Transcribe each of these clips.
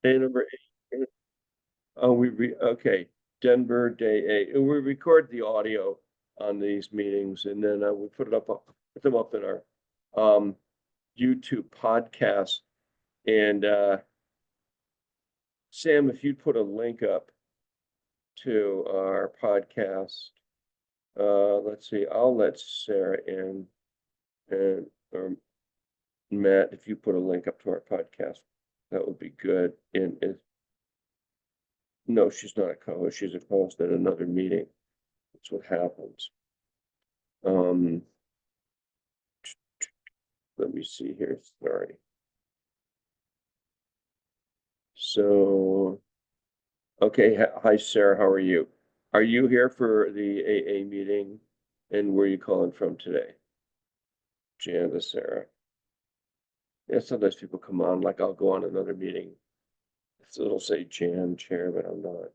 Day number 8. Oh, okay. Denver day 8. And we record the audio on these meetings and then we put them up in our um YouTube podcast. And Sam, if you'd put a link up to our podcast, let's see, I'll let Sarah in and or Matt, if you put a link up to our podcast, that would be good. And no, she's not a co-host. She's a co-host at another meeting. That's what happens. Um, let me see here. Sorry. So, okay. Hi, Sarah. How are you? Are you here for the AA meeting? And where are you calling from today? Jann to Sarah. Yeah, sometimes people come on, like I'll go on another meeting. It'll say Jann chair, but I'm not.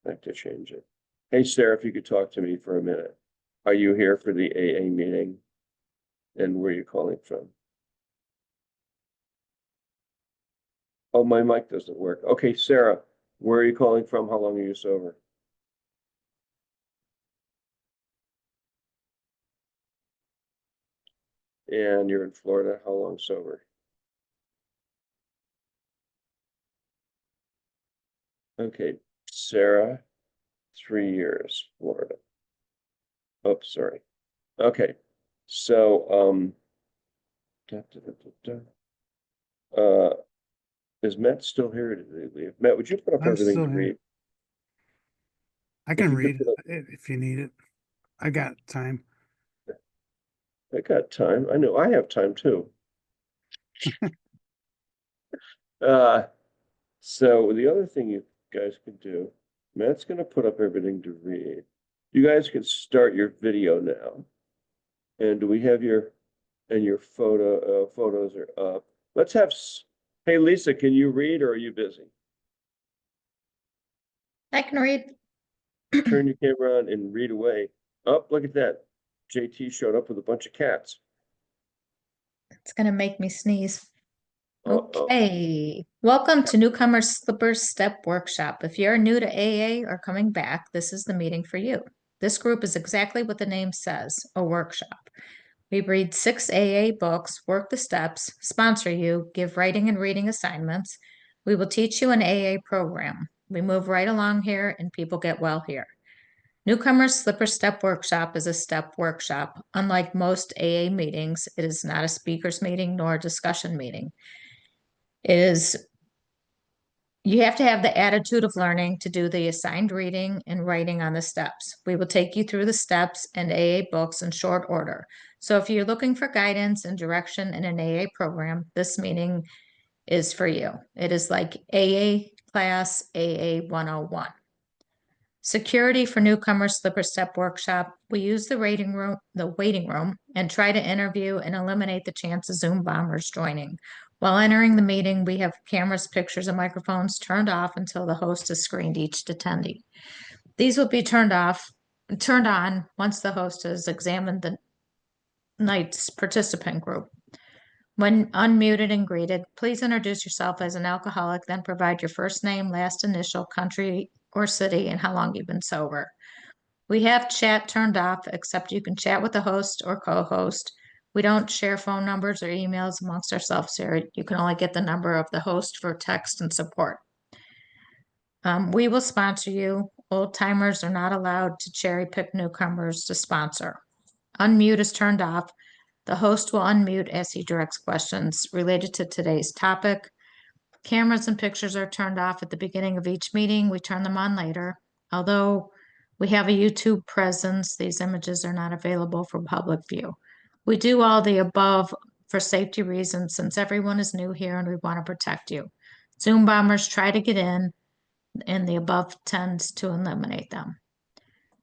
I have to change it. Hey, Sarah, if you could talk to me for a minute. Are you here for the AA meeting? And where are you calling from? Oh, my mic doesn't work. Okay, Sarah, where are you calling from? How long are you sober? And you're in Florida. How long sober? Okay, Sarah, 3 years, Florida. Oh, sorry. Okay, so da, da, da, da, da. Is Matt still here or did they leave? Matt, would you put up I'm everything still to here. read? I If can you could read put up, if you need it. I got time. I got time. I know I have time too. Uh, so the other thing you guys can do, Matt's gonna put up everything to read. You guys can start your video now. And do we have your photos are up. Let's have, hey Lisa, can you read or are you busy? I can read. Turn your camera on and read away. Oh, look at that. JT showed up with a bunch of cats. It's going to make me sneeze. Uh-oh. Okay. Welcome to Newcomer Slippers Step Workshop. If you're new to AA or coming back, this is the meeting for you. This group is exactly what the name says, a workshop. We read 6 AA books, work the steps, sponsor you, give writing and reading assignments. We will teach you an AA program. We move right along here and people get well here. Newcomer's Slipper Step Workshop is a step workshop. Unlike most AA meetings, it is not a speaker's meeting nor a discussion meeting. It is, you have to have the attitude of learning to do the assigned reading and writing on the steps. We will take you through the steps and AA books in short order. So if you're looking for guidance and direction in an AA program, this meeting is for you. It is like AA class AA 101. Security for newcomer slipper step workshop. We use the waiting room, and try to interview and eliminate the chance of Zoom bombers joining. While entering the meeting, we have cameras, pictures, and microphones turned off until the host has screened each attendee. These will be turned on once the host has examined the night's participant group. When unmuted and greeted, please introduce yourself as an alcoholic, then provide your first name, last initial, country or city, and how long you've been sober. We have chat turned off, except you can chat with the host or co-host. We don't share phone numbers or emails amongst ourselves here. You can only get the number of the host for text and support. We will sponsor you. Old timers are not allowed to cherry pick newcomers to sponsor. Unmute is turned off. The host will unmute as he directs questions related to today's topic. Cameras and pictures are turned off at the beginning of each meeting. We turn them on later. Although we have a YouTube presence, these images are not available for public view. We do all the above for safety reasons since everyone is new here and we want to protect you. Zoom bombers try to get in and the above tends to eliminate them.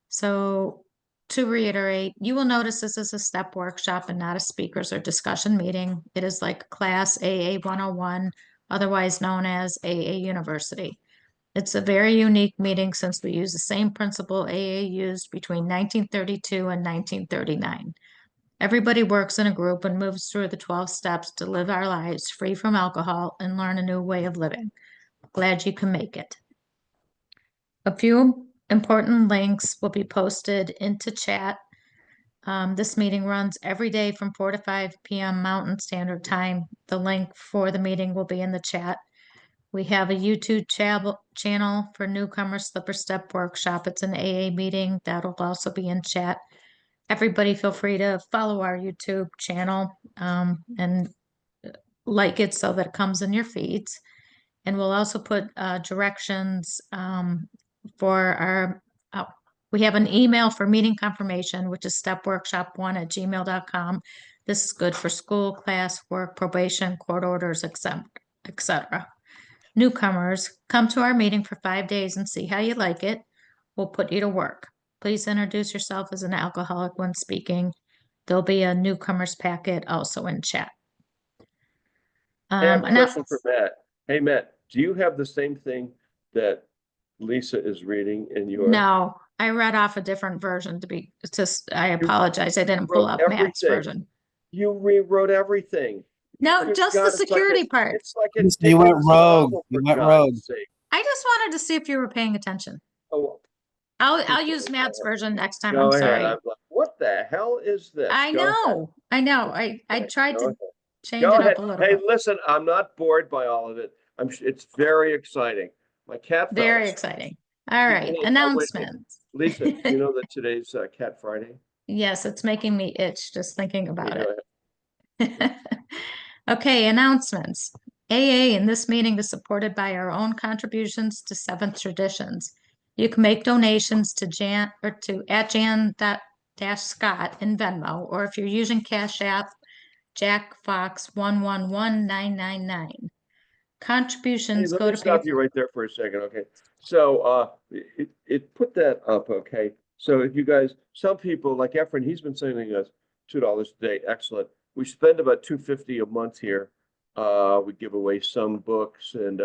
So to reiterate, you will notice this is a step workshop and not a speakers or discussion meeting. It is like class AA 101, otherwise known as AA University. It's a very unique meeting since we use the same principle AA used between 1932 and 1939. Everybody works in a group and moves through the 12 steps to live our lives free from alcohol and learn a new way of living. Glad you can make it. A few important links will be posted into chat. This meeting runs every day from 4 to 5 p.m. Mountain Standard Time. The link for the meeting will be in the chat. We have a YouTube channel for Newcomer Slipper Step Workshop. It's an AA meeting. That'll also be in chat. Everybody feel free to follow our YouTube channel and like it so that it comes in your feeds. And we'll also put directions for our, we have an email for meeting confirmation, which is stepworkshop1@gmail.com. This is good for school, class, work, probation, court orders, etc. Newcomers, come to our meeting for 5 days and see how you like it. We'll put you to work. Please introduce yourself as an alcoholic when speaking. There'll be a newcomers packet also in chat. I have a And question for Matt. Hey, Matt, do you have the same thing that Lisa is reading in your? no, I read off a different version it's just, I apologize. I didn't pull wrote up Matt's everything. version. You rewrote everything. No, Good just God, the it's like security a- part. It's like a You went Dickens rogue. novel, You for went God's rogue. sake. I just wanted to see if you were paying attention. Oh, I'll use Matt's version next time. go I'm ahead. sorry. I'm like, what the hell is this? I Go ahead. know. I Okay, tried go to ahead. change Go it ahead. up a little Hey, bit. listen, I'm not bored by all of it. It's very exciting. My cat fell Very asleep. exciting. All right, Hey, wait, announcements. Lisa, you know that today's Cat Friday? Yes, it's making me itch just thinking about Okay, go it. ahead. Okay, announcements. AA in this meeting is supported by our own contributions to Seventh Traditions. You can make donations to Jann or to @Jann-Scott in Venmo, or if you're using Cash App, Jack Fox 111999. Hey, Contributions let go me to stop pay. you right there for a second, okay? So, it put that up, okay? So if you guys, some people like Efren, he's been sending us $2 a day, excellent. We spend about $250 a month here. We give away some books and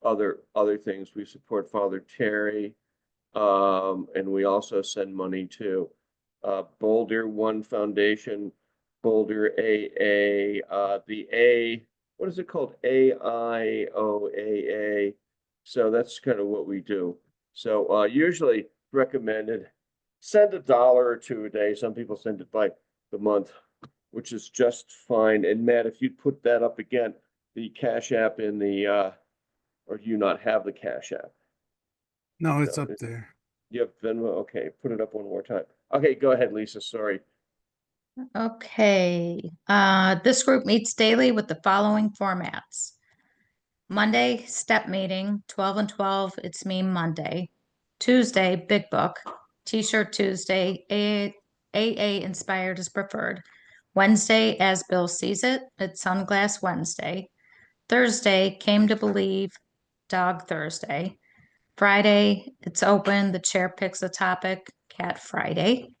other things. We support Father Terry, and we also send money to Boulder One Foundation, Boulder AA, the A. What is it called? AIOAA. So that's kind of what we do. So usually recommended send $1 or $2 a day. Some people send it by the month, which is just fine. And Matt, if you'd put that up again, the Cash App in the or do you not have the Cash App? No, it's No, up there. You have Venmo? Okay, put it up one more time. Okay, go ahead, Lisa. Sorry. Okay, this group meets daily with the following formats. Monday, step meeting, 12 and 12, it's me Monday. Tuesday, big book, T-shirt Tuesday, AA inspired is preferred. Wednesday, as Bill sees it, it's Sunglass Wednesday. Thursday, came to believe, Dog Thursday. Friday, it's open, the chair picks a topic, Cat Friday.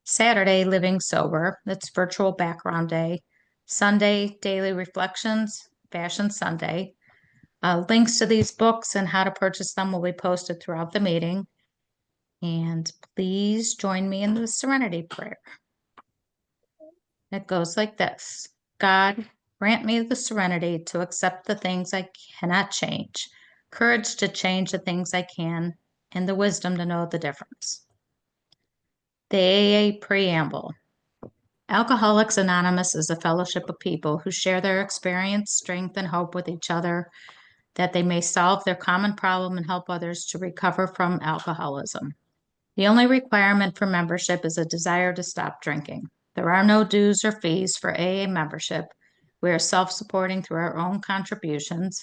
Saturday, living sober, it's virtual background day. Sunday, daily reflections, Fashion Sunday. Links to these books and how to purchase them will be posted throughout the meeting. And please join me in the Serenity Prayer. It goes like this. God, grant me the serenity to accept the things I cannot change, courage to change the things I can, and the wisdom to know the difference. The AA Preamble. Alcoholics Anonymous is a fellowship of people who share their experience, strength, and hope with each other, that they may solve their common problem and help others to recover from alcoholism. The only requirement for membership is a desire to stop drinking. There are no dues or fees for AA membership. We are self-supporting through our own contributions.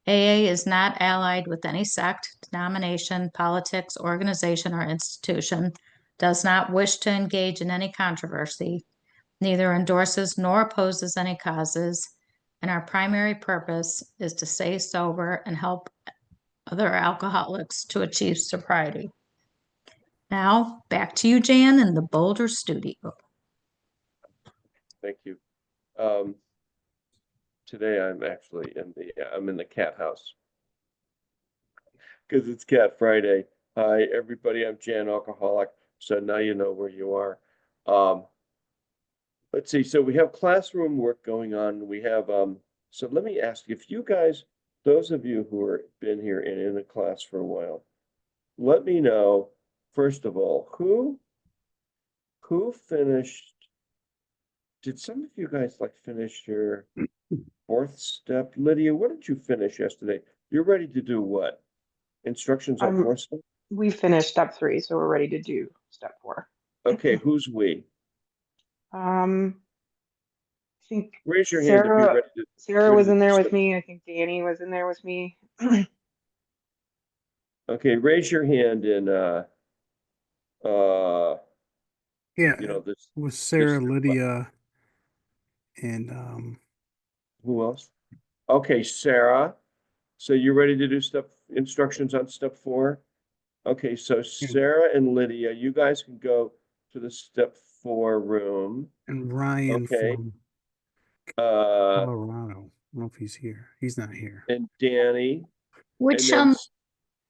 AA is not allied with any sect, denomination, politics, organization, or institution, does not wish to engage in any controversy, neither endorses nor opposes any causes, and our primary purpose is to stay sober and help other alcoholics to achieve sobriety. Now, back to you, Jan, in the Boulder studio. Thank you. Today I'm actually in the cat house because it's Cat Friday. Hi, everybody. I'm Jan Alcoholic. So now you know where you are. Let's see. So we have classroom work going on. We have so let me ask if you guys those of you who are been here and in the class for a while, let me know, first of all, who finished, did some of you guys like finish your fourth step? Lydia, what did you finish yesterday? You're ready to do what? Instructions on I'm- fourth step? We finished step 3, so we're ready to do step 4. Okay, who's we? I think Raise your hand if you're Sarah, ready to. Sarah ready was to in do there with step- me. I think Danny was in there with me. Okay, raise your hand in, Yeah, you know, this, it was Sarah, this- Lydia, and who else? Okay, Sarah. So you're ready to do instructions on step 4? Okay, so Sarah and Lydia, you guys can go to the step 4 room. Ryan Okay. from Uh, Colorado. I don't know if he's here. He's not here. and Danny. Which, And then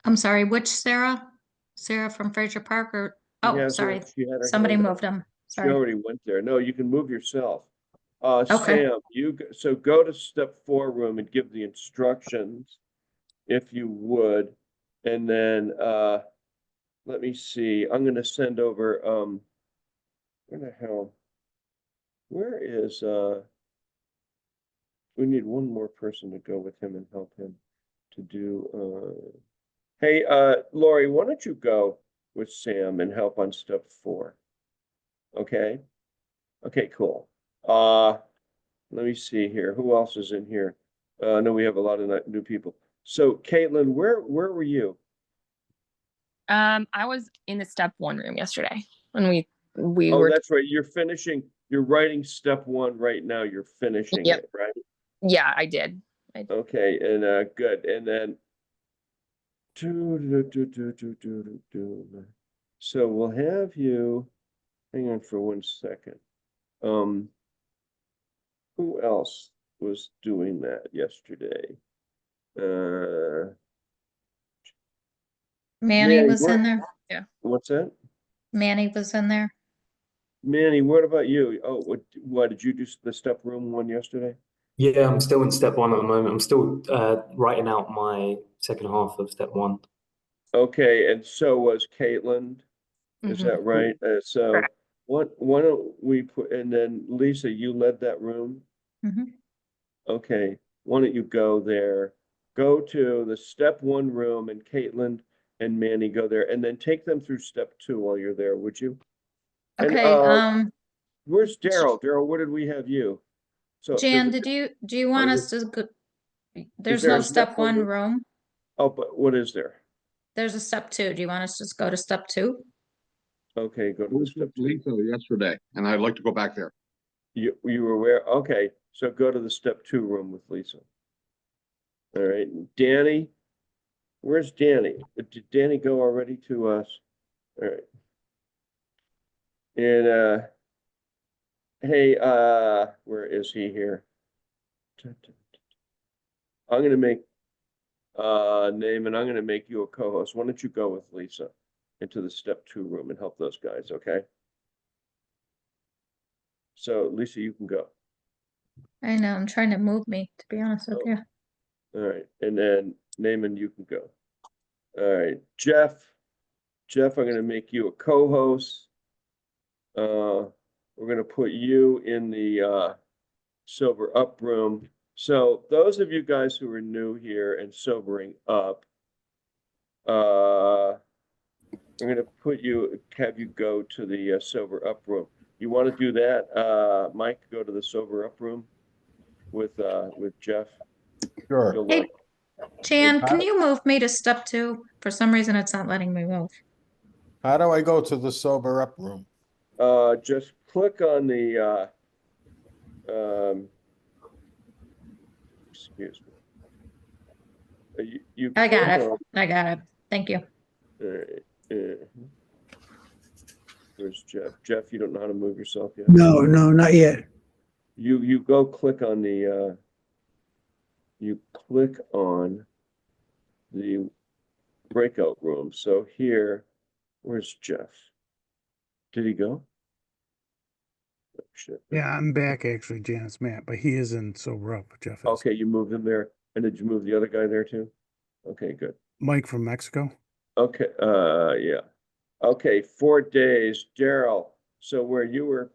I'm sorry, which Sarah? Sarah from Fraser Park or, oh, sorry, she had her somebody hand up. moved them. She Sorry. already went there. No, you can move yourself. Okay. Sam, so go to step 4 room and give the instructions if you would. And then, let me see, I'm gonna send over, where the hell? Where is, we need one more person to go with him and help him to do, hey, Lori, why don't you go with Sam and help on step 4? Okay? Okay, cool. Let me see here. Who else is in here? No, we have a lot of new people. So Caitlin, where were you? I was in the step 1 room yesterday when we Oh, were. that's right. You're writing step 1 right now. You're finishing Yep. it, right? Yeah, I did. Okay, and good. And then so we'll have you, hang on for 1 second. Who else was doing that yesterday? Manny Manny, was in there. what's that? Manny was in there. Manny, what about you? Oh, what did you do the step room one yesterday? Yeah, I'm still in step 1 at the moment. I'm still writing out my second half of step 1. Okay, and so was Caitlin. Is Mhm. that right? So Correct. why don't we put, and then Lisa, you led that room? Mhm. Okay, why don't you go there? Go to the step 1 room and Caitlin and Manny go there and then take them through step 2 while you're there, would you? And, Okay, where's Daryl? Daryl, where did we have you? So Jan, do you want us to go? There's there no a step step one 1 room? room. Oh, but what is there? There's a step 2. Do you want us to just go to step 2? Okay, go to the was step with 2. Lisa yesterday, and I'd like to go back there. You were aware? Okay, so go to the step 2 room with Lisa. All right, Danny, where's Danny? Did Danny go already to us? All right. And hey, where is he here? I'm gonna make name and I'm gonna make you a co-host. Why don't you go with Lisa into the step 2 room and help those guys, okay? So Lisa, you can go. I know, I'm trying to move me, to be honest with Oh. you. All right, and then Naaman, you can go. All right, Jeff, I'm gonna make you a co-host. We're gonna put you in the sober up room. So those of you guys who are new here and sobering up, I'm gonna have you go to the sober up room. You want to do that, Mike? Go to the sober up room with Jeff. Sure. You'll Hey, like. Jan, How can do- you move me to step 2? For some reason, it's not letting me move. How do I go to the sober up room? Just click on the, excuse me. You I got click it. on, I got it. Thank you. where's Jeff? Jeff, you don't know how to move yourself yet? No, not yet. You go click on the, you click on the breakout room. So here, where's Jeff? Did he go? Oh, shit. Yeah, I'm back actually, Jan's Matt, but he is in sober up, Jeff is. Okay, you moved him there. And did you move the other guy there too? Okay, good. Mike from Mexico. Okay, yeah. Okay, 4 days, Daryl. So where you were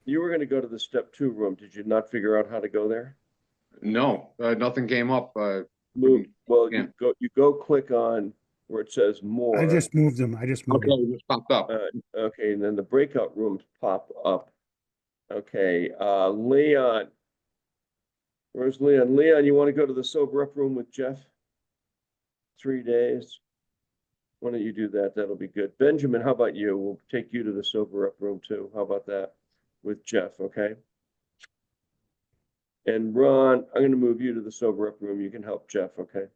gonna go to the step 2 room. Did you not figure out how to go there? No, nothing came up. Move, well, yeah. you go click on where it says more. I just moved him. I just moved Okay, him. it just popped up. Okay, and then the breakout rooms pop up. Okay, Leon. Where's Leon? Leon, you want to go to the sober up room with Jeff? 3 days. Why don't you do that? That'll be good. Benjamin, how about you? We'll take you to the sober up room too. How about that with Jeff? Okay. And Ron, I'm going to move you to the sober up room. You can help Jeff. Okay.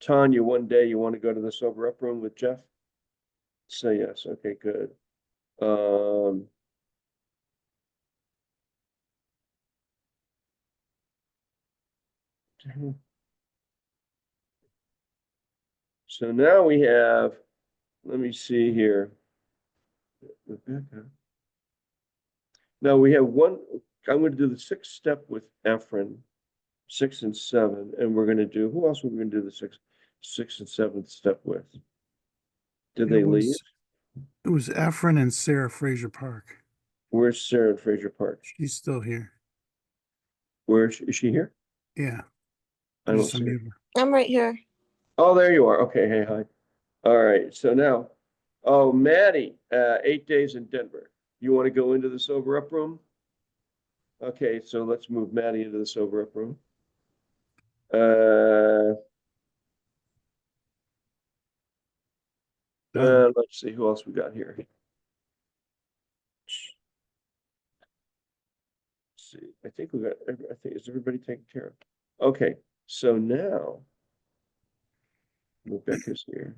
Tanya, one day you want to go to the sober up room with Jeff? Say yes. Okay, good. So now we have, let me see here. Rebecca. Now we have one, I'm going to do the 6th step with Efren, 6 and 7, and we're going to do, who else are we going to do the 6th and 7th step with? Did they leave? It was Efren and Sarah Fraser Park. Where's Sarah in Fraser Park? She's still here. Where is she here? Yeah. I don't Just see her. unmute her. I'm right here. Oh, there you are. Okay, hey, hi. All right, so now, oh, Maddie, 8 days in Denver. You want to go into the sober up room? Okay, so let's move Maddie into the sober up room. Let's see who else we got here. Let's see, I think we got, I think, is everybody taken care of? Okay, so now Rebecca's here.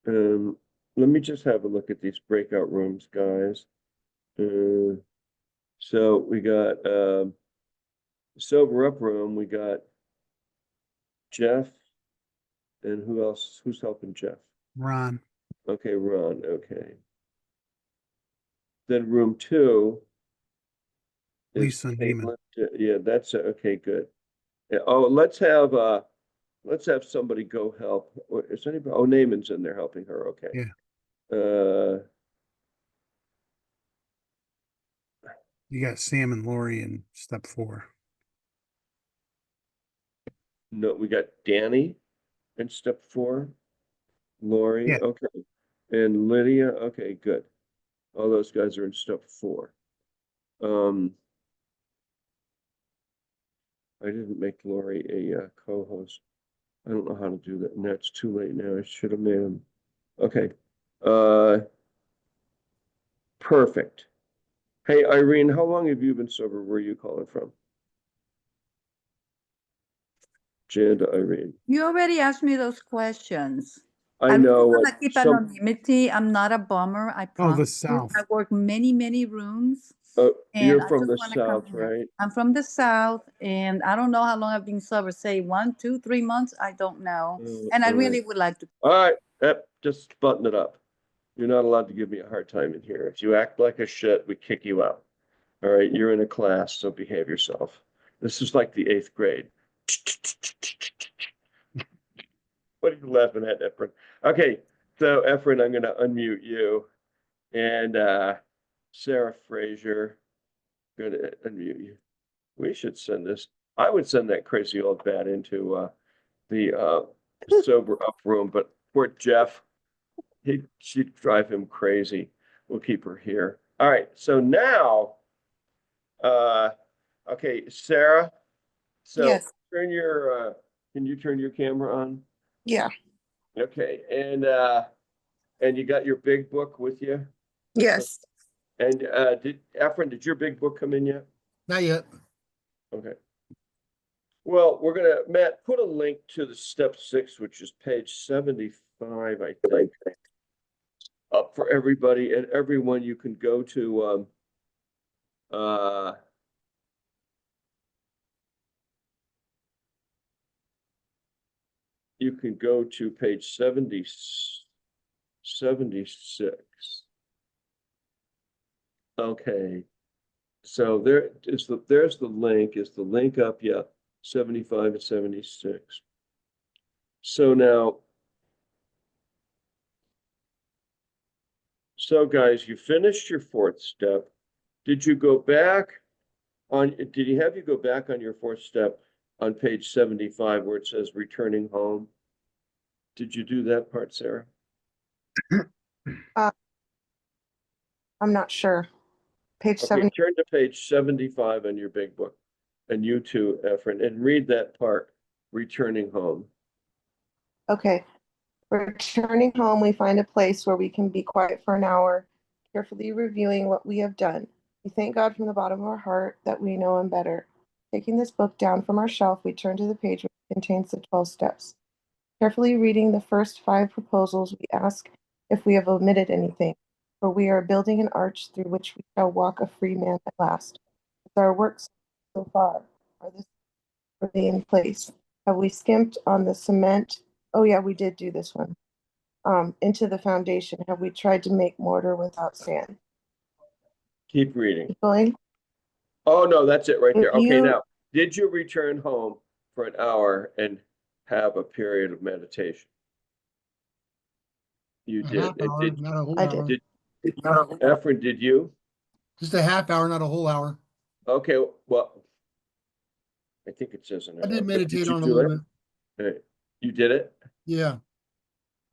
Let me just have a look at these breakout rooms, guys. So we got sober up room, we got Jeff, and who else? Who's helping Jeff? Ron. Okay, Ron, okay. Then room 2 is Lisa Neiman. Caitlin. Yeah, that's okay, good. Yeah, oh, let's have somebody go help. Is anybody? Oh, Naaman's in there helping her. Okay. Yeah. You got Sam and Lori in step 4. No, we got Danny in step 4. Lori, Yeah. okay. And Lydia, okay, good. All those guys are in step 4. I didn't make Lori a co-host. I don't know how to do that, and that's too late now. I should have made him. Okay. Perfect. Hey, Irene, how long have you been sober? Where are you calling from? Jan to Irene. You already asked me those questions. I really know. want to keep anonymity. I'm not a bummer. I Oh, the promise you. South. I work many rooms. You're And I from the just wanna come South, here. right? I'm from the South, and I don't know how long I've been sober. Say 1, 2, 3 months. I don't know. And I all really right. would like to. All right, just button it up. You're not allowed to give me a hard time in here. If you act like a shit, we kick you out. All right, you're in a class, so behave yourself. This is like the 8th grade. What are you laughing at, Efren? Okay, so Efren, I'm going to unmute you, and Sarah Fraser, going to unmute you. We should send this. I would send that crazy old bat into the sober up room, but poor Jeff, she'd drive him crazy. We'll keep her here. All right, so now, okay, Sarah. So Yes. can you turn your camera on? Yeah. Okay, and you got your big book with you? Yes. And Efren, did your big book come in yet? Not yet. Okay. Well, Matt, put a link to the step 6, which is page 75, I think, up for everybody, and everyone. You can go to you can go to page 76. Okay. So there's the link. Is the link up? Yeah. 75 and 76. So now, so guys, you finished your fourth step. Did you go back on, did he have you go back on your fourth step on page 75 where it says returning home? Did you do that part, Sarah? I'm not sure. Page Okay, 7. turn to page 75 in your big book. And you too, Efren, and read that part, returning home. Okay. Returning home, we find a place where we can be quiet for an hour, carefully reviewing what we have done. We thank God from the bottom of our heart that we know Him better. Taking this book down from our shelf, we turn to the page which contains the 12 steps. Carefully reading the first 5 proposals, we ask if we have omitted anything, for we are building an arch through which we shall walk a free man at last. With our works so far, are they in place? Have we skimped on the cement? Oh yeah, we did do this one. Into the foundation. Have we tried to make mortar without sand? Keep reading. Keep going. Oh, no, that's it right there. Okay, Review- now, did you return home for an hour and have a period of meditation? You A did. half And hour, did, not a whole I hour. did, Efren, did you? Just a half hour, not a whole hour. Okay, well, I think it says an hour. I did but meditate you on a do little it? bit. You did it? Yeah.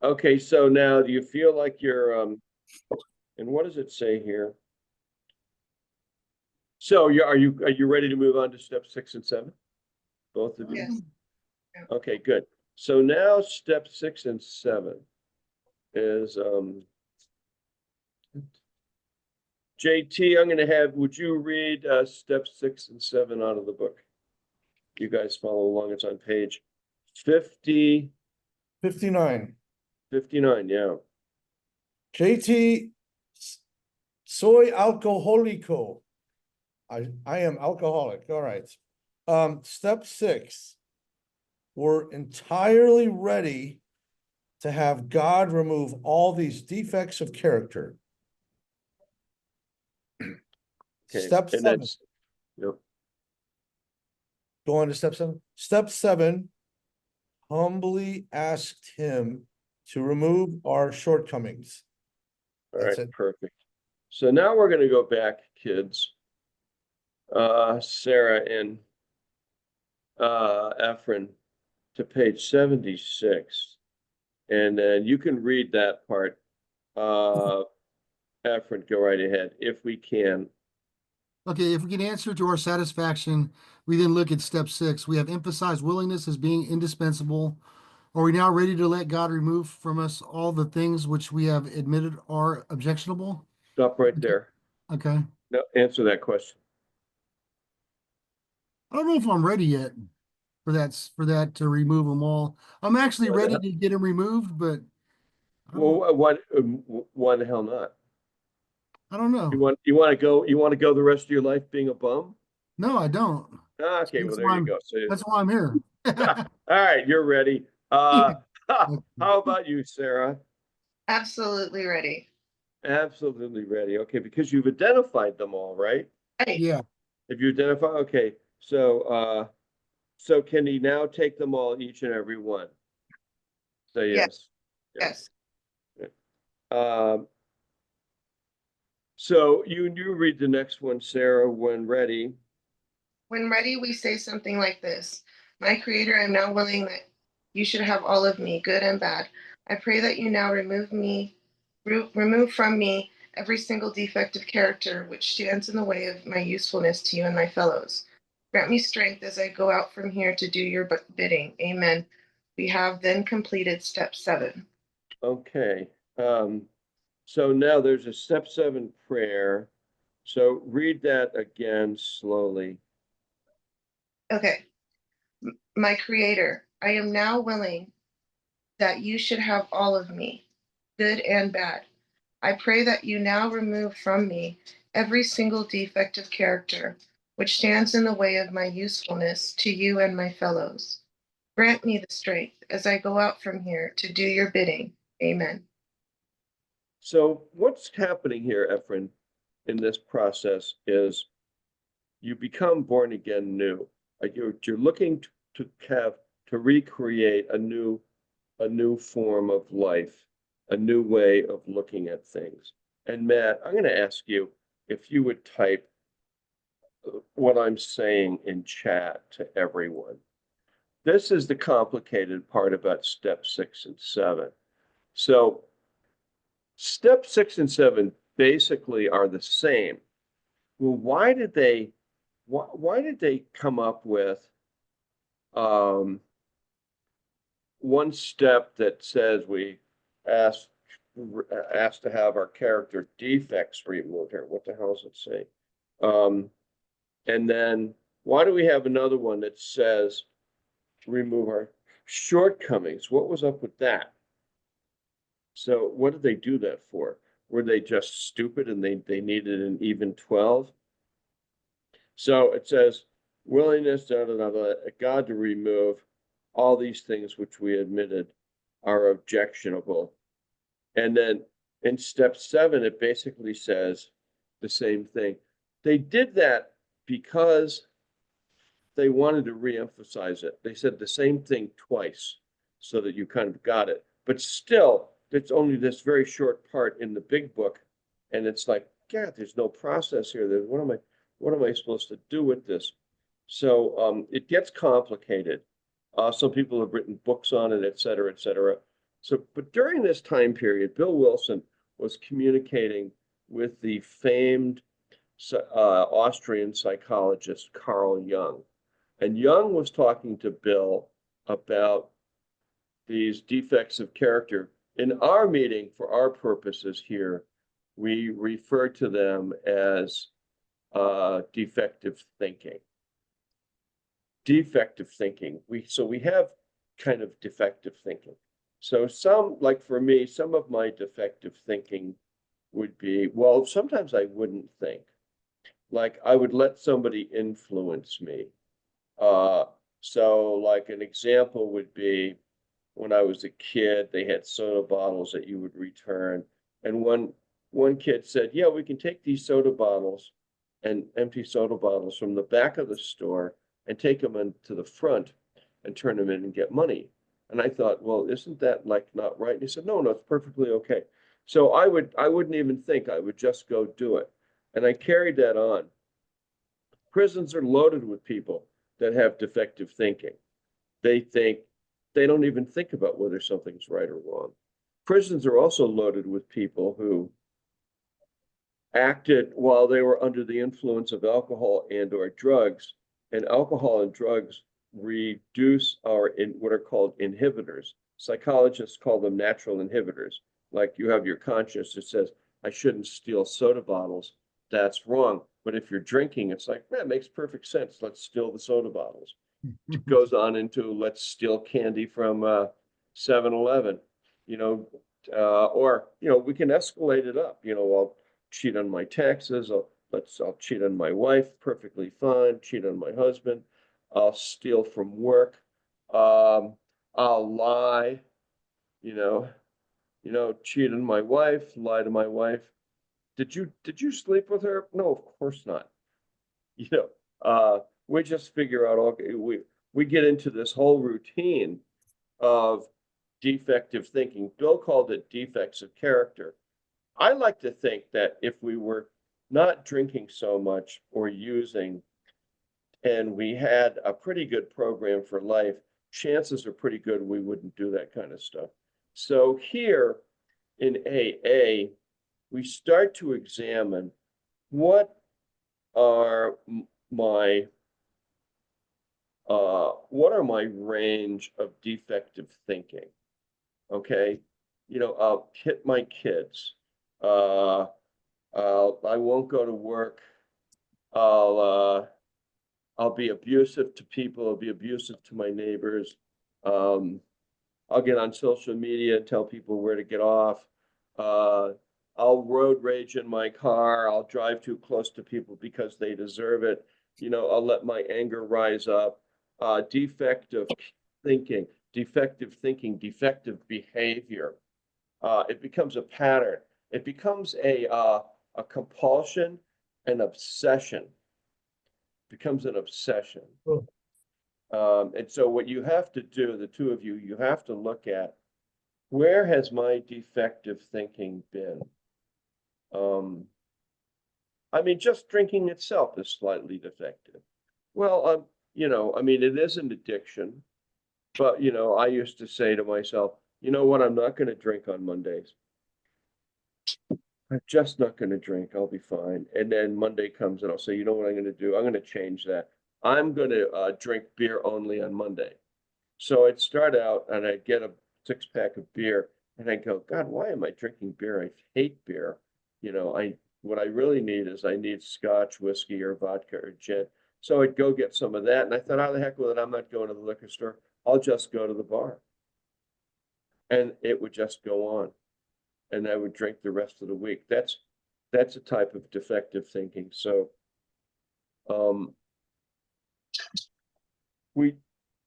Okay, so now do you feel like you're, and what does it say here? So are you ready to move on to step 6 and 7? Both of you? Yes. Okay, good. So now step 6 and 7 is, JT, I'm gonna have, would you read, step 6 and 7 out of the book? You guys follow along, it's on page 59, 59. yeah. JT, soy alcoholico. I am alcoholic. All right. Step 6. We're entirely ready to have God remove all these defects of character. Okay, Step and 7. that's, yep, Go on to step 7. Step 7. Humbly asked him to remove our shortcomings. all That's right, it. perfect. So now we're gonna go back, kids. Sarah and Efren, to page 76. And then you can read that part. Efren, go right ahead, if we can. Okay, if we can answer to our satisfaction, we then look at step 6. We have emphasized willingness as being indispensable. Are we now ready to let God remove from us all the things which we have admitted are objectionable? Stop right there. Okay. No, answer that question. I don't know if I'm ready yet for that to remove them all. I'm actually Why ready not? to get them removed, but Well, why the hell not? I don't know. You want to go the rest of your life being a bum? No, I don't. Okay, well, there you go. So, That's why I'm here. all right, you're ready. How about you, Sarah? Absolutely ready. Absolutely ready. Okay, because you've identified them all, right? Ready. Yeah. If you identify, okay, so can he now take them all, each and every one? Say yes. Yes. Um, so you read the next one, Sarah, when ready. When ready, we say something like this. My Creator, I am now willing that you should have all of me, good and bad. I pray that you now remove from me every single defect of character which stands in the way of my usefulness to you and my fellows. Grant me strength as I go out from here to do your bidding. Amen. We have then completed step 7. Okay. So now there's a step 7 prayer. So read that again slowly. Okay. My Creator, I am now willing that you should have all of me, good and bad. I pray that you now remove from me every single defect of character which stands in the way of my usefulness to you and my fellows. Grant me the strength as I go out from here to do your bidding. Amen. So what's happening here, Efren, in this process is you become born again new. you're looking to recreate a new form of life, a new way of looking at things. And Matt, I'm going to ask you if you would type what I'm saying in chat to everyone. This is the complicated part about step 6 and 7. So step 6 and 7 basically are the same. Well, why did they come up with one step that says we ask to have our character defects removed here? What the hell does it say? And then why do we have another one that says remove our shortcomings? What was up with that? So what did they do that for? Were they just stupid and they needed an even 12? So it says willingness, God to remove all these things which we admitted are objectionable. And then in step 7, it basically says the same thing. They did that because they wanted to reemphasize it. They said the same thing twice so that you kind of got it. But still, it's only this very short part in the big book. And it's like, God, there's no process here. What am I supposed to do with this? So it gets complicated. Some people have written books on it, et cetera, et cetera. So, but during this time period, Bill Wilson was communicating with the famed Austrian psychologist Carl Jung. And Jung was talking to Bill about these defects of character. In our meeting, for our purposes here, we refer to them as defective thinking. Defective thinking. So we have kind of defective thinking. So some, like for me, some of my defective thinking would be, well, sometimes I wouldn't think. Like I would let somebody influence me. So like an example would be when I was a kid, they had soda bottles that you would return. And one kid said, yeah, we can take these soda bottles and empty soda bottles from the back of the store and take them into the front and turn them in and get money. And I thought, well, isn't that like not right? And he said, no, it's perfectly okay. So I wouldn't even think, I would just go do it. And I carried that on. Prisons are loaded with people that have defective thinking. They don't even think about whether something's right or wrong. Prisons are also loaded with people who acted while they were under the influence of alcohol and or drugs, and alcohol and drugs reduce what are called inhibitors. Psychologists call them natural inhibitors. Like you have your conscience that says, I shouldn't steal soda bottles. That's wrong. But if you're drinking, it's like, man, it makes perfect sense. Let's steal the soda bottles. It goes on into let's steal candy from 7-Eleven, or, we can escalate it up. I'll cheat on my taxes. I'll cheat on my wife, perfectly fine. Cheat on my husband. I'll steal from work. I'll lie, cheat on my wife, lie to my wife. Did you sleep with her? No, of course not. We just figure out, okay, we get into this whole routine of defective thinking. Bill called it defects of character. I like to think that if we were not drinking so much or using, and we had a pretty good program for life, chances are pretty good we wouldn't do that kind of stuff. So here in AA, we start to examine what are my range of defective thinking. Okay, I'll hit my kids. I won't go to work. I'll be abusive to people. I'll be abusive to my neighbors. I'll get on social media and tell people where to get off. I'll road rage in my car. I'll drive too close to people because they deserve it. I'll let my anger rise up. Defective thinking, defective behavior. It becomes a pattern. It becomes a compulsion, an obsession. It becomes an obsession. And so what you have to do, the two of you, you have to look at, where has my defective thinking been? I mean, just drinking itself is slightly defective. Well, I mean, it is an addiction, but I used to say to myself, you know what, I'm not going to drink on Mondays. I'm just not going to drink. I'll be fine. And then Monday comes and I'll say, you know what I'm going to do? I'm going to change that. I'm going to drink beer only on Monday. So I'd start out and I'd get a 6-pack of beer and I'd go, God, why am I drinking beer? I hate beer. What I really need is I need scotch, whiskey, or vodka or gin. So I'd go get some of that. And I thought, how the heck with it? I'm not going to the liquor store. I'll just go to the bar. And it would just go on. And I would drink the rest of the week. That's a type of defective thinking. So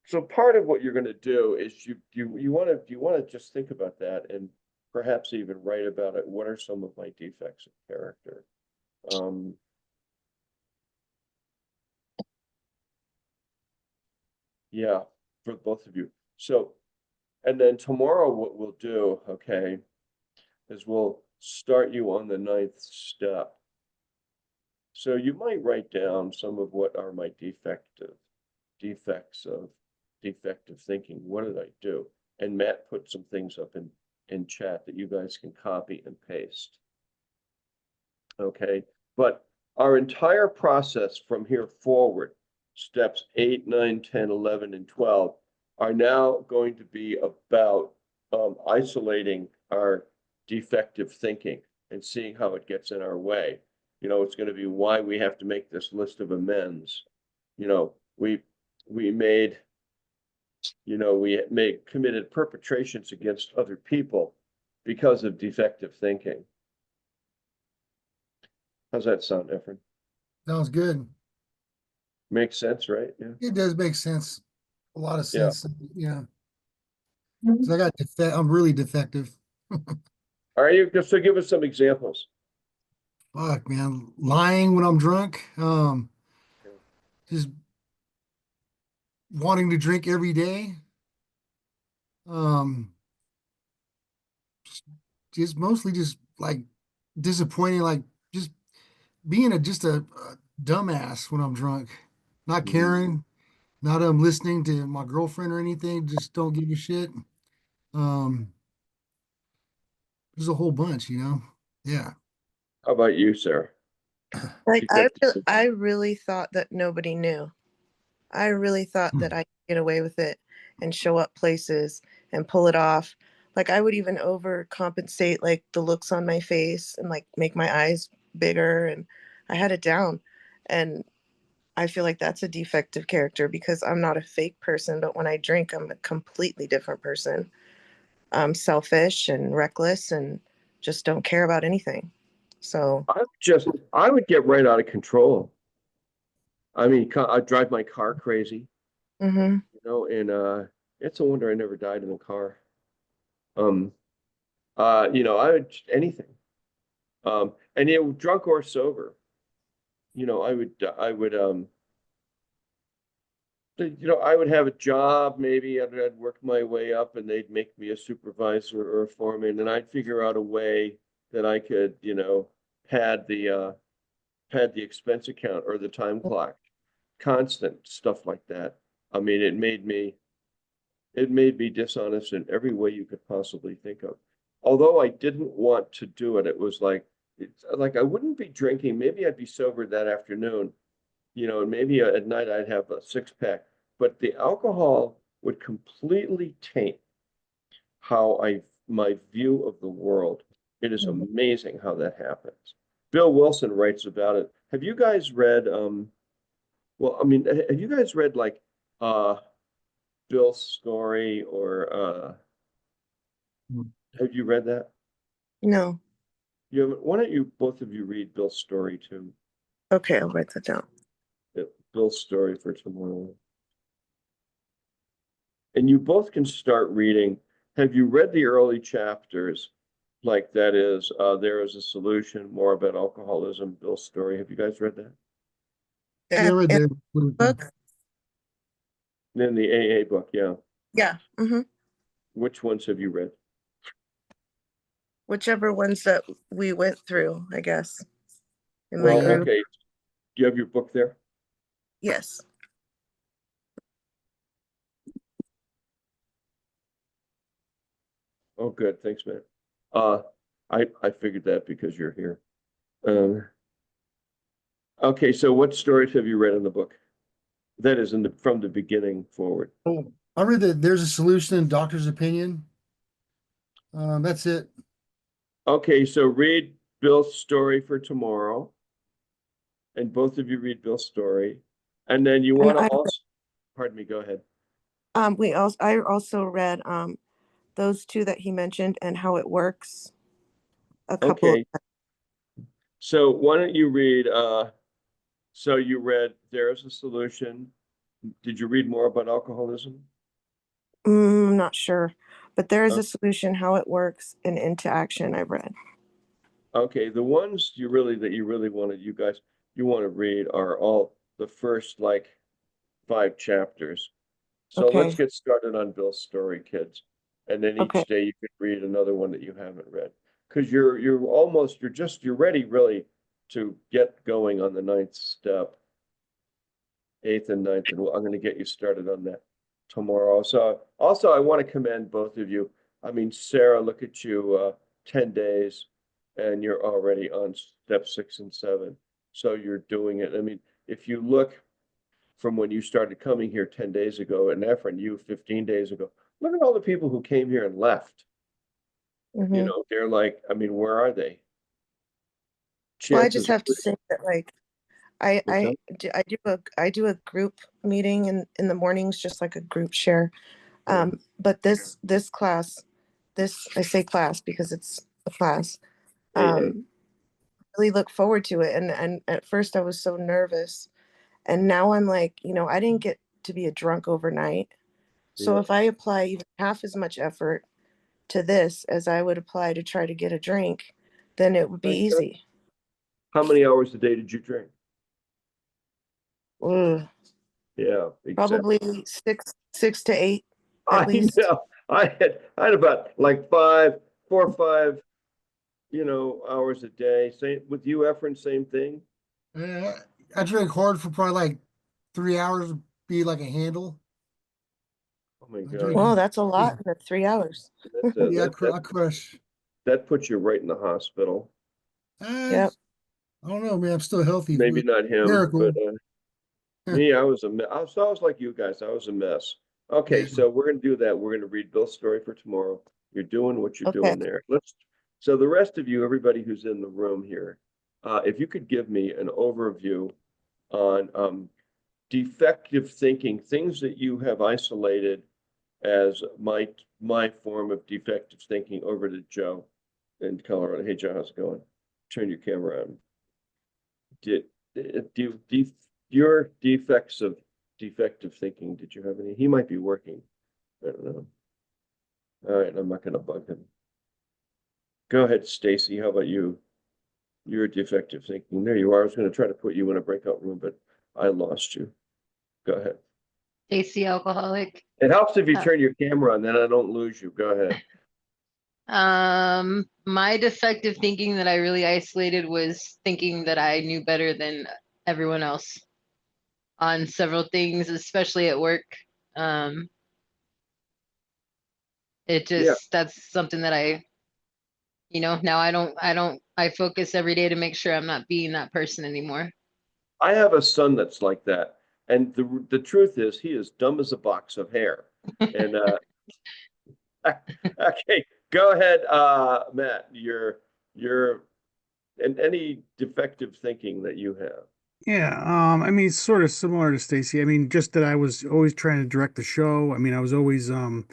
so part of what you're going to do is you want to just think about that and perhaps even write about it. What are some of my defects of character? Yeah, for both of you. So, and then tomorrow what we'll do, okay, is we'll start you on the 9th step. So you might write down some of what are my defects of defective thinking. What did I do? And Matt put some things up in chat that you guys can copy and paste. Okay, but our entire process from here forward, steps 8, 9, 10, 11, and 12, are now going to be about isolating our defective thinking and seeing how it gets in our way. It's going to be why we have to make this list of amends. We committed perpetrations against other people because of defective thinking. How's that sound, Efren? Sounds good. Makes sense, right? Yeah. It does make sense. A lot of Yeah. sense. Yeah. So I'm really defective. Are you? So give us some examples. Fuck, man. Lying when I'm drunk. Just wanting to drink every day. Just mostly just like disappointing, like just being just a dumbass when I'm drunk, not caring, not listening to my girlfriend or anything, just don't give a shit. There's a whole bunch, Yeah. How about you, Sarah? Like Defective. I really thought that nobody knew. I really thought that I could get away with it and show up places and pull it off. Like I would even overcompensate like the looks on my face and like make my eyes bigger, and I had it down. And I feel like that's a defective character because I'm not a fake person, but when I drink, I'm a completely different person. I'm selfish and reckless and just don't care about anything. So, I would get right out of control. I mean, I'd drive my car crazy, mhm. and it's a wonder I never died in a car. I would anything. And drunk or sober, I would I would have a job, maybe I'd work my way up and they'd make me a supervisor or a foreman, and I'd figure out a way that I could, pad the expense account or the time clock, constant stuff like that. I mean, it made me dishonest in every way you could possibly think of. Although I didn't want to do it, it's like I wouldn't be drinking. Maybe I'd be sober that afternoon, and maybe at night I'd have a 6-pack, but the alcohol would completely taint my view of the world. It is amazing how that happens. Bill Wilson writes about it. Have you guys read, have you guys read like Bill's story or have you read that? No. Why don't you both of you read Bill's story too? Okay, I'll write that down. Bill's story for tomorrow. And you both can start reading. Have you read the early chapters? Like that is, There Is a Solution, more about alcoholism, Bill's story. Have you guys read that? Yeah, right there. Book? In the AA book, yeah. Yeah. Which ones have you read? Whichever ones that we went through, I guess, in my Well, group. okay. Do you have your book there? Yes. Oh, good. Thanks, man. Uh, I figured that because you're here. Um, okay, so what stories have you read in the book? That is from the beginning forward. Oh, I read that there's a solution in doctor's opinion. That's it. Okay, so read Bill's story for tomorrow. And both of you read Bill's story. And then you And want to also, pardon me, go ahead. I also read those two that he mentioned and how it works. A couple. Okay, so why don't you read, so you read There is a Solution. Did you read more about alcoholism? Not sure, but there is a solution, how it works, and into action. I've read. Okay, the ones you really wanted, you guys, you want to read are all the first like 5 chapters. So let's Okay. get started on Bill's story, kids. And then Okay. each day you can read another one that you haven't read. Because you're ready really to get going on the 9th step, 8th and 9th, and I'm going to get you started on that tomorrow. So also I want to commend both of you. I mean, Sarah, look at you, 10 days and you're already on step 6 and 7. So you're doing it. I mean, if you look from when you started coming here 10 days ago, and Efren, you 15 days ago, look at all the people who came here and left. You know, they're like, I mean, where are they? Well, I just Chances. have to say that, like, I What's I that? I do a group meeting in the mornings, just like a group share. Yeah. But this class, I say class because it's a class. AA. Really look forward to it, and at first I was so nervous, and now I'm like, I didn't get to be a drunk overnight. So Yeah. if I apply even half as much effort to this as I would apply to try to get a drink, then it would be easy. How many hours a day did you drink? Ugh, Yeah, exactly. probably 6 to 8 I at least. know. I had about like 4 or 5, hours a day. Same with you, Efren, same thing. I drank hard for probably like 3 hours, be like a handle. Oh my I God. drink. Well, that's a lot in 3 hours. Yeah, I crush. That puts you right in the hospital. Yep. I don't know, man. I'm still healthy. Maybe not him, but Miracle. me, I was a mess. I was like you guys. I was a mess. Okay, Yeah. so we're gonna do that. We're gonna read Bill's story for tomorrow. You're doing what you're Okay. doing there. So the rest of you, everybody who's in the room here, if you could give me an overview on defective thinking, things that you have isolated as my form of defective thinking over to Joe in Colorado. Hey, Joe, how's it going? Turn your camera on. Did your defects of defective thinking, did you have any? He might be working. I don't know. All right, I'm not going to bug him. Go ahead, Stacy. How about you? Your defective thinking. There you are. I was going to try to put you in a breakout room, but I lost you. Go ahead. AC alcoholic. It helps if you Uh, turn your camera on, then I don't lose you. Go ahead. My defective thinking that I really isolated was thinking that I knew better than everyone else on several things, especially at work. It Yeah, just, that's something that now I focus every day to make sure I'm not being that person anymore. I have a son that's like that, and the truth is, he is dumb as a box of hair. And okay, go ahead, Matt. Your and any defective thinking that you have. Yeah, I mean, it's sort of similar to Stacy. I mean, just that I was always trying to direct the show. I mean, I was always, and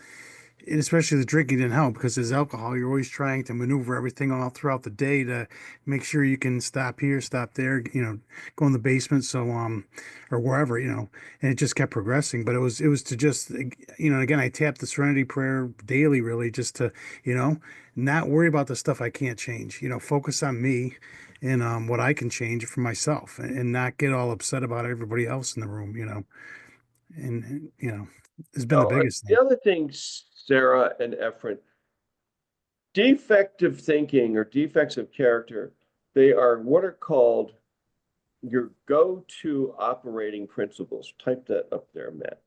especially the drinking didn't help because there's alcohol. You're always trying to maneuver everything all throughout the day to make sure you can stop here, stop there, go in the basement. So, or wherever, and it just kept progressing. But it was to just, again, I tapped the Serenity Prayer daily, really, just to, not worry about the stuff I can't change. Focus on me and what I can change for myself, and not get all upset about everybody else in the room. and you know, has been the Oh, biggest the thing. other thing, Sarah and Efren, defective thinking or defects of character, they are what are called your go-to operating principles. Type that up there, Matt.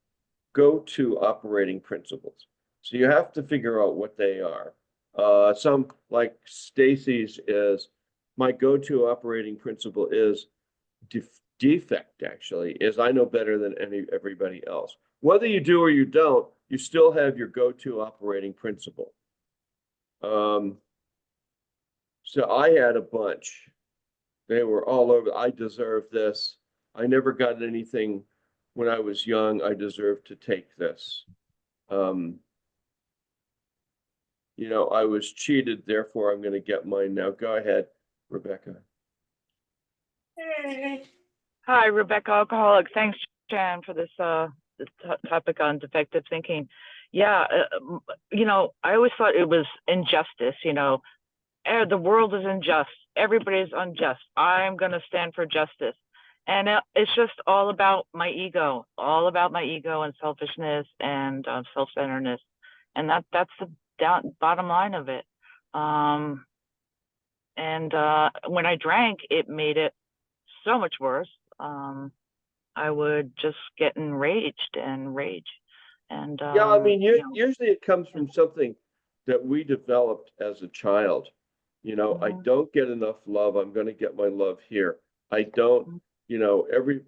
Go-to operating principles. So you have to figure out what they are. Some like Stacy's is my go-to operating principle is defect actually is I know better than everybody else. Whether you do or you don't, you still have your go-to operating principle. So I had a bunch. They were all over. I deserve this. I never got anything when I was young. I deserve to take this. You know, I was cheated, therefore I'm going to get mine now. Go ahead, Rebecca. Hi, Rebecca Alcoholic. Thanks, Jan, for this topic on defective thinking. Yeah, you know, I always thought it was injustice. You know, the world is unjust. Everybody's unjust. I'm going to stand for justice. And it's just all about my ego, and selfishness and self-centeredness. And that's the bottom line of it. And when I drank, it made it so much worse. I would just get enraged and rage. And Yeah, I mean, you know, usually it comes from something that we developed as a child. You know, I don't get enough love. I'm going to get my love here. I don't, you know, every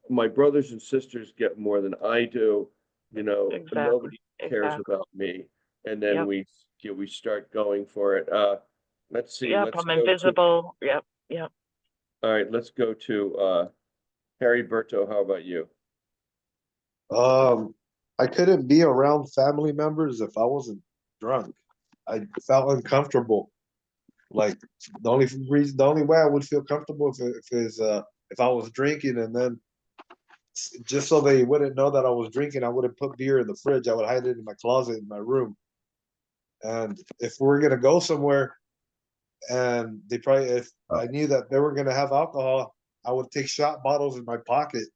my brothers and sisters get more than I do. You know, nobody cares about me. And then we start going for it. Let's see. Yep, Let's I'm go invisible. Yep. All right, let's go to Harry Berto. How about you? I couldn't be around family members if I wasn't drunk. I felt uncomfortable. Like the only way I would feel comfortable if I was drinking, and then just so they wouldn't know that I was drinking, I wouldn't put beer in the fridge. I would hide it in my closet in my room. And if we're gonna go somewhere, and if I knew that they were gonna have alcohol, I would take shot bottles in my pocket.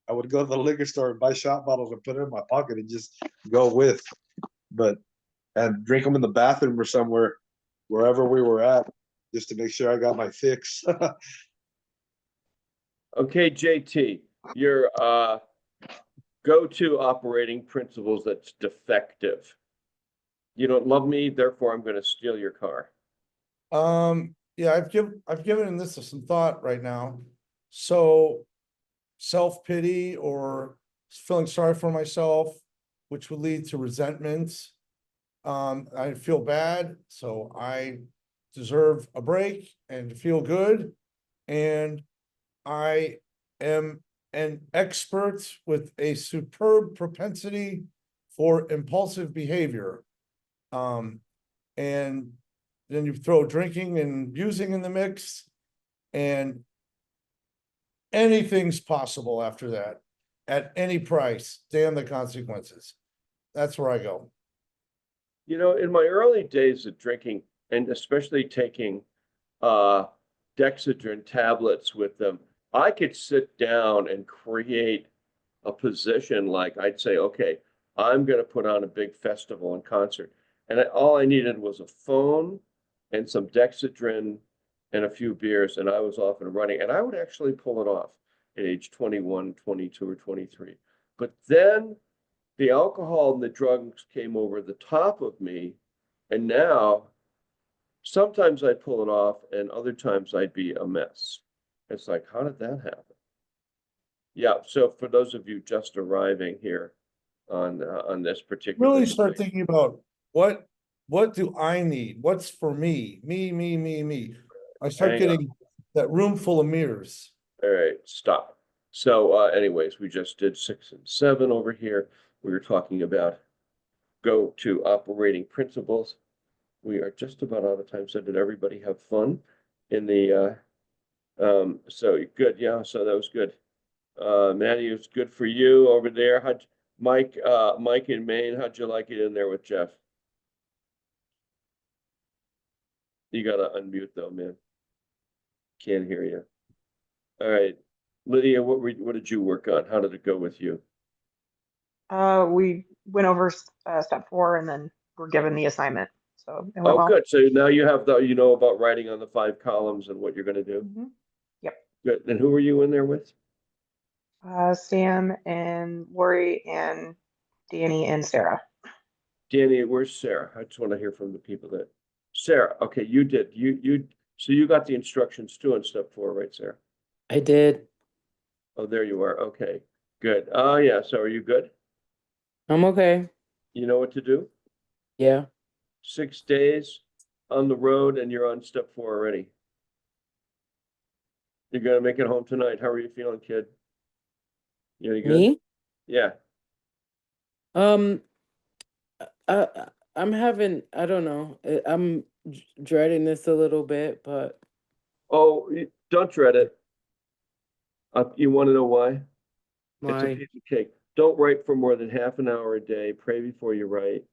I would go to the liquor store and buy shot bottles and put it in my pocket and just go with, and drink them in the bathroom or somewhere, wherever we were at, just to make sure I got my fix. Okay, JT, your go-to operating principles that's defective. You don't love me, therefore I'm going to steal your car. Yeah, I've given this some thought right now. So self-pity or feeling sorry for myself, which would lead to resentment. I feel bad, so I deserve a break and to feel good. And I am an expert with a superb propensity for impulsive behavior. And then you throw drinking and using in the mix, and anything's possible after that at any price. Damn the consequences. That's where I go. You know, in my early days of drinking, and especially taking Dexedrine tablets with them, I could sit down and create a position like I'd say, okay, I'm going to put on a big festival and concert. And all I needed was a phone and some Dexedrine and a few beers, and I was off and running. And I would actually pull it off at age 21, 22, or 23. But then the alcohol and the drugs came over the top of me. And now sometimes I'd pull it off, and other times I'd be a mess. It's like, how did that happen? Yeah, so for those of you just arriving here on this particular Really start thinking about what do I need? What's for me? Me. I start getting that room full of mirrors. All right, stop. So anyways, we just did 6 and 7 over here. We were talking about go to operating principles. We are just about out of time. So did everybody have fun in the so good, yeah, so that was good. Maddie, it was good for you over there. How'd Mike in Maine, how'd you like it in there with Jeff? You gotta unmute though, man. Can't hear you. All right, Lydia, what did you work on? How did it go with you? We went over step 4 and then we're given the assignment. So it went Oh, well. good. So now you have you know about writing on the 5 columns and what you're gonna do. Yep. Good. And who were you in there with? Sam and Lori and Danny and Sarah. Danny, where's Sarah? I just want to hear from the people that, Sarah, okay, you did, so you got the instructions too on step 4, right, Sarah? I did. Oh, there you are. Okay, good. Oh, yeah. So are you good? I'm okay. You know what to do? Yeah. 6 days on the road and you're on step 4 already. You're gonna make it home tonight. How are you feeling, kid? You any good? Me? Yeah. Um, I'm having, I don't know. I'm dreading this a little bit, but Oh, don't dread it. You want to know why? It's a my piece of cake. Don't write for more than half an hour a day. Pray before you write.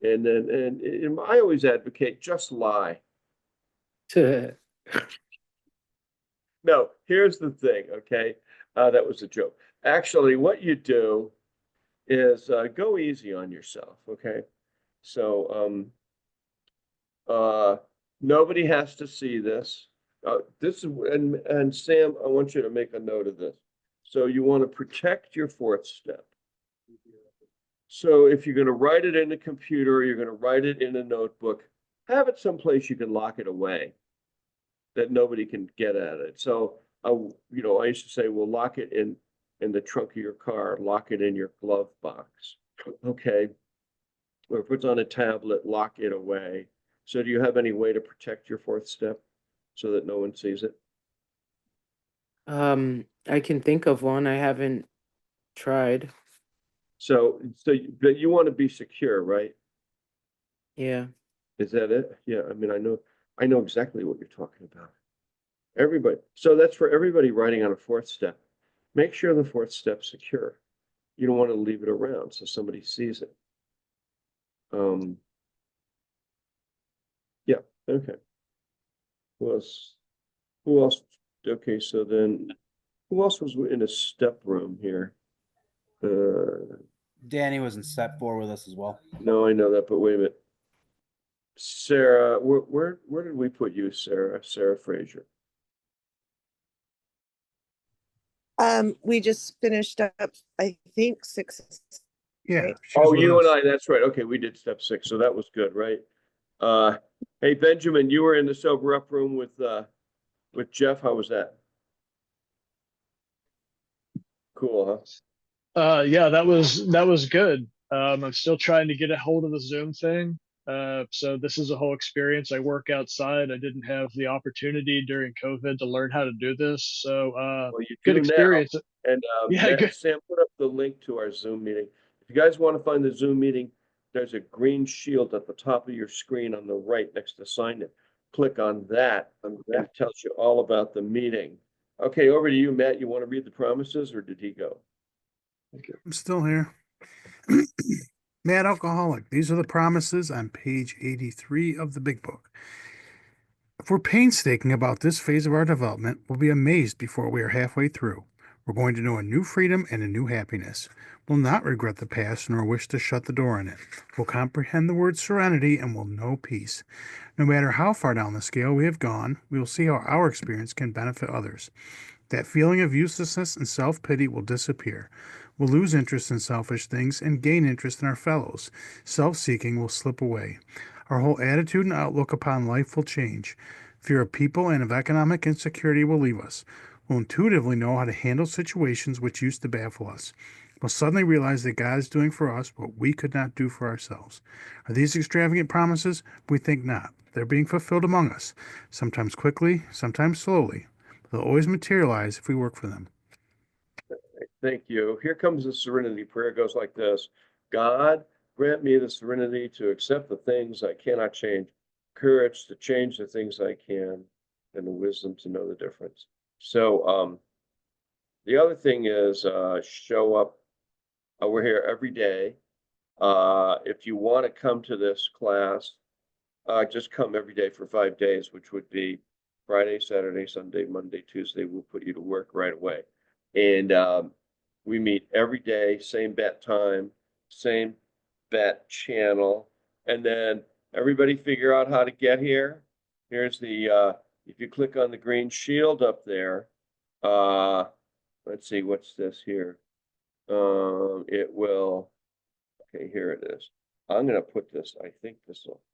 And then, and I always advocate just lie. No, here's the thing, okay? That was a joke. Actually, what you do is go easy on yourself, okay? So, nobody has to see this. This is, and Sam, I want you to make a note of this. So you want to protect your 4th step. So if you're going to write it in a computer, you're going to write it in a notebook, have it someplace you can lock it away that nobody can get at it. So, you know, I used to say, well, lock it in the trunk of your car, lock it in your glove box. Okay. Or if it's on a tablet, lock it away. So do you have any way to protect your 4th step so that no one sees it? I can think of one. I haven't tried. So but you want to be secure, right? Yeah. Is that it? Yeah. I mean, I know exactly what you're talking about. Everybody. So that's for everybody writing on a 4th step. Make sure the 4th step's secure. You don't want to leave it around so somebody sees it. Yeah. Okay. Who else? Who else? Okay. So then who else was in a step room here? Danny was in step 4 with us as well. No, I know that, but wait a minute. Sarah, where did we put you, Sarah? Sarah Fraser. We just finished up, I think 6. Yeah. Right? She was Oh, with you and us. I, that's right. Okay, we did step 6, so that was good, right? Hey, Benjamin, you were in the sober up room with Jeff. How was that? Cool, huh? Yeah, that was good. I'm still trying to get a hold of the Zoom thing. So this is a whole experience. I work outside. I didn't have the opportunity during COVID to learn how to do this. So Well, you good do now. experience. And Yeah, good. Sam, put up the link to our Zoom meeting. If you guys want to find the Zoom meeting, there's a green shield at the top of your screen on the right next to sign it. Click on that, and it tells you all about the meeting. Okay, over to you, Matt. You want to read the promises, or did he go? I'm still here. Mad Alcoholic. These are the promises on page 83 of the big book. If we're painstaking about this phase of our development, we'll be amazed before we are halfway through. We're going to know a new freedom and a new happiness. We'll not regret the past nor wish to shut the door on it. We'll comprehend the word serenity and will know peace. No matter how far down the scale we have gone, we will see how our experience can benefit others. That feeling of uselessness and self-pity will disappear. We'll lose interest in selfish things and gain interest in our fellows. Self-seeking will slip away. Our whole attitude and outlook upon life will change. Fear of people and of economic insecurity will leave us. We'll intuitively know how to handle situations which used to baffle us. We'll suddenly realize that God is doing for us what we could not do for ourselves. Are these extravagant promises? We think not. They're being fulfilled among us, sometimes quickly, sometimes slowly. They'll always materialize if we work for them. Thank you. Here comes the serenity prayer. It goes like this. God, grant me the serenity to accept the things I cannot change, courage to change the things I can, and the wisdom to know the difference. So the other thing is show up. We're here every day. If you want to come to this class, just come every day for 5 days, which would be Friday, Saturday, Sunday, Monday, Tuesday. We'll put you to work right away. And We meet every day, same bat time, same bat channel. And then everybody figure out how to get here. Here's the, if you click on the green shield up there, let's see, what's this here? It will, okay, here it is. I'm gonna put this, I think this will